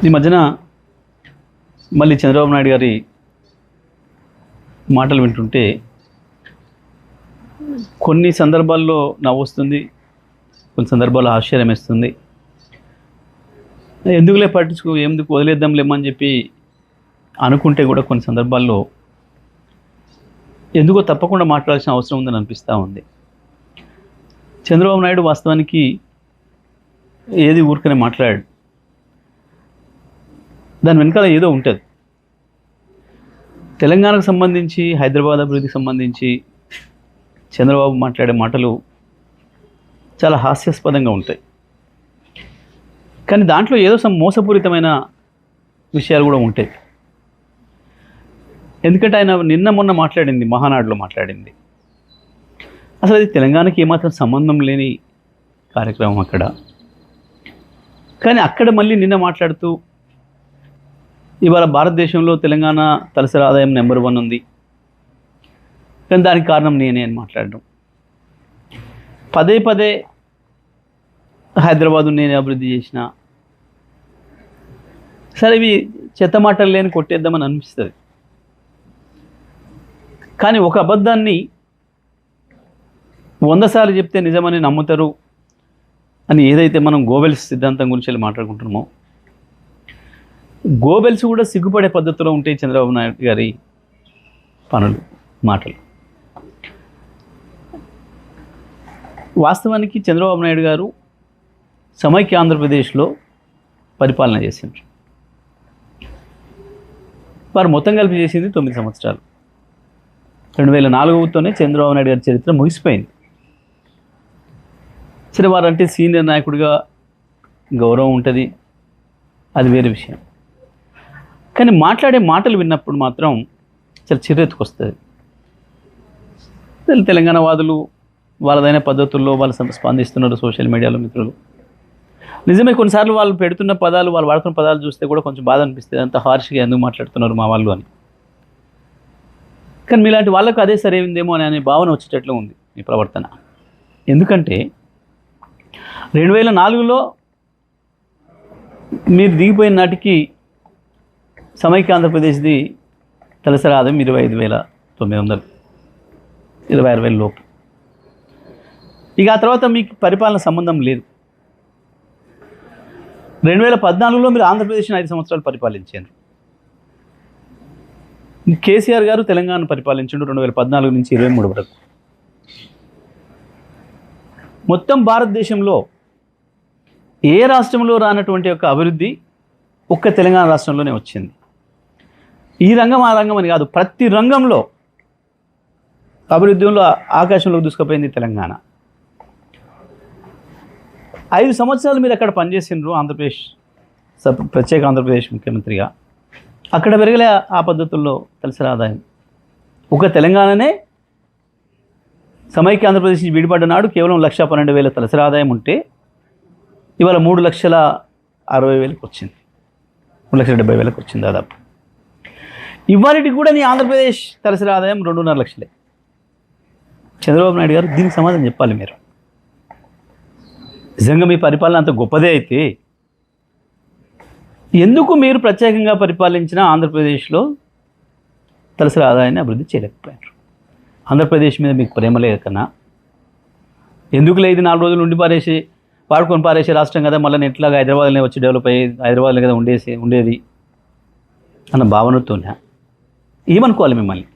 ఈ మధ్యన మళ్ళీ చంద్రబాబు నాయుడు గారి మాటలు వింటుంటే కొన్ని సందర్భాల్లో నవ్వు వస్తుంది, కొన్ని సందర్భాల్లో ఆశ్చర్యం వేస్తుంది. ఎందుకులే ఎందుకు వదిలేద్దాంలేమని చెప్పి అనుకుంటే కూడా కొన్ని సందర్భాల్లో ఎందుకో తప్పకుండా మాట్లాడాల్సిన అవసరం ఉందని అనిపిస్తూ ఉంది. చంద్రబాబు నాయుడు వాస్తవానికి ఏది ఊరికనే మాట్లాడాడు, దాని వెనకాల ఏదో ఉంటుంది. తెలంగాణకు సంబంధించి, హైదరాబాద్ అభివృద్ధికి సంబంధించి చంద్రబాబు మాట్లాడే మాటలు చాలా హాస్యాస్పదంగా ఉంటాయి. కానీ దాంట్లో ఏదో మోసపూరితమైన విషయాలు కూడా ఉంటాయి. ఎందుకంటే ఆయన నిన్న మొన్న మాట్లాడింది, మహానాడులో మాట్లాడింది, అసలు అది తెలంగాణకి ఏమాత్రం సంబంధం లేని కార్యక్రమం అక్కడ. కానీ అక్కడ మళ్ళీ నిన్న మాట్లాడుతూ ఇవాళ భారతదేశంలో తెలంగాణ తలసరి ఆదాయం నెంబర్ 1 ఉంది, కానీ దానికి కారణం నేనే అని మాట్లాడడం. పదే పదే హైదరాబాదు నేనే అభివృద్ధి చేసిన. సరే, ఇవి చెత్త మాటలు లేని కొట్టేద్దామని అనిపిస్తుంది. కానీ ఒక అబద్ధాన్ని 100 సార్లు చెప్తే నిజమని నమ్ముతారు అని ఏదైతే మనం గోబెల్స్ సిద్ధాంతం గురించి మాట్లాడుకుంటున్నామో, గోబెల్స్ కూడా సిగ్గుపడే పద్ధతిలో ఉంటాయి చంద్రబాబు నాయుడు గారి పనులు, మాటలు. వాస్తవానికి చంద్రబాబు నాయుడు గారు సమైక్య ఆంధ్రప్రదేశ్లో పరిపాలన చేసిండ్రు. వారు మొత్తం కలిపి చేసింది 9 సంవత్సరాలు. 2004తోనే చంద్రబాబు నాయుడు గారి చరిత్ర ముగిసిపోయింది. సరే, వారంటే సీనియర్ నాయకుడిగా గౌరవం ఉంటుంది, అది వేరే విషయం. కానీ మాట్లాడే మాటలు విన్నప్పుడు మాత్రం చాలా చిర్రెత్తుకొస్తుంది. తెలంగాణ వాదులు వాళ్ళదైన పద్ధతుల్లో వాళ్ళు స్పందిస్తున్నారు సోషల్ మీడియాలో. మిత్రులు, నిజమే, కొన్నిసార్లు వాళ్ళు పెడుతున్న పదాలు, వాళ్ళు వాడుతున్న పదాలు చూస్తే కూడా కొంచెం బాధ అనిపిస్తుంది. అంత హార్ష్గా ఎందుకు మాట్లాడుతున్నారు మా వాళ్ళు అని. కానీ మీలాంటి వాళ్ళకు అదే సరైందేమో అనే భావన వచ్చేటట్లు ఉంది మీ ప్రవర్తన. ఎందుకంటే 2004లో మీరు దిగిపోయిన నాటికి సమైక్య ఆంధ్రప్రదేశ్ది తలసరి ఆదాయం 25,900, 26,000 లోపు. ఇక ఆ తర్వాత మీకు పరిపాలన సంబంధం లేదు. 2014లో మీరు ఆంధ్రప్రదేశ్ని 5 సంవత్సరాలు పరిపాలించారు. కేసీఆర్ గారు తెలంగాణ పరిపాలించిండు 2014 నుంచి 23 వరకు. మొత్తం భారతదేశంలో ఏ రాష్ట్రంలో రానటువంటి ఒక అభివృద్ధి ఒక్క తెలంగాణ రాష్ట్రంలోనే వచ్చింది. ఈ రంగం ఆ రంగం అని కాదు, ప్రతి రంగంలో అభివృద్ధిలో ఆకాశంలోకి దూసుకుపోయింది తెలంగాణ. 5 సంవత్సరాలు మీరు అక్కడ పనిచేసిండ్రు ఆంధ్రప్రదేశ్ ప్రత్యేక ఆంధ్రప్రదేశ్ ముఖ్యమంత్రిగా. అక్కడ పెరగలే ఆ పద్ధతుల్లో తలసరి ఆదాయం. ఒక తెలంగాణనే సమైక్య ఆంధ్రప్రదేశ్ నుంచి విడిపడ్డ నాడు కేవలం 1,12,000 తలసరి ఆదాయం ఉంటే ఇవాళ 3,60,000 వచ్చింది, 3,70,000 వచ్చింది దాదాపు. ఇవాళకి కూడా నీ ఆంధ్రప్రదేశ్ తలసరి ఆదాయం 2.5 లక్షలే. చంద్రబాబు నాయుడు గారు దీనికి సమాధానం చెప్పాలి. మీరు నిజంగా మీ పరిపాలన అంత గొప్పదే అయితే ఎందుకు మీరు ప్రత్యేకంగా పరిపాలించిన ఆంధ్రప్రదేశ్లో తలసరి ఆదాయాన్ని అభివృద్ధి చేయలేకపోయారు? ఆంధ్రప్రదేశ్ మీద మీకు ప్రేమ లేకనా? ఎందుకు లేదు 4 రోజులు ఉండి వాడుకొని పారేసే రాష్ట్రం కదా, మళ్ళీ ఎట్లాగా హైదరాబాద్లోనే వచ్చి డెవలప్ అయ్యి హైదరాబాద్లో కదా ఉండేది అన్న భావనతోనే ఏమనుకోవాలి మిమ్మల్ని?